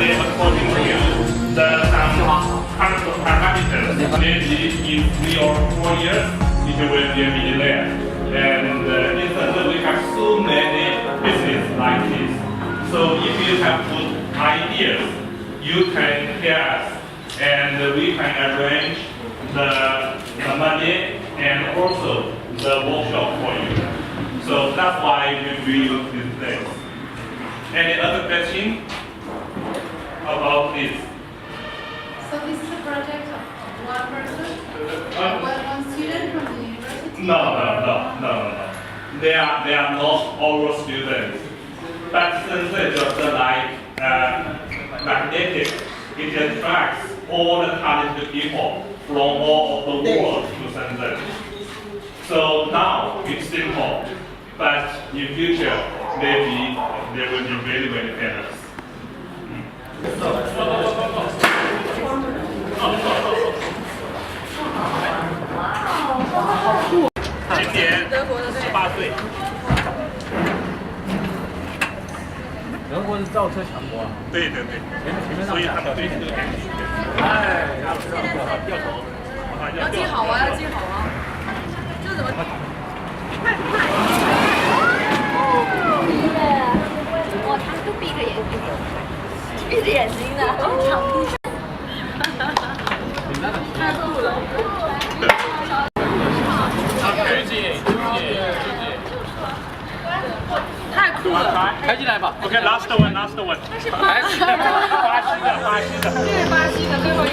say according to you, the parameters, maybe in 3 or 4 years, it will be a millionaire. And in Shenzhen, we have so many businesses like this. So if you have good ideas, you can hear us, and we can arrange the money and also the workshop for you. So that's why we use this place. Any other question about this? So this is a project of one person? One student from the university? No. They are not our students. But Shenzhen just like magnetic, it attracts all the talented people from all of the world to Shenzhen. So now it's simple, but in future maybe they will be very, very famous. 今年18岁。德国是造车强国啊。对，所以他们对这个感兴趣。哎，掉头。要记好啊，要记好啊。这怎么？哦，他们都闭着眼睛，闭着眼睛的，长闭。太酷了！太酷了！开进来吧。OK，last one。巴西的。这是巴西的最后一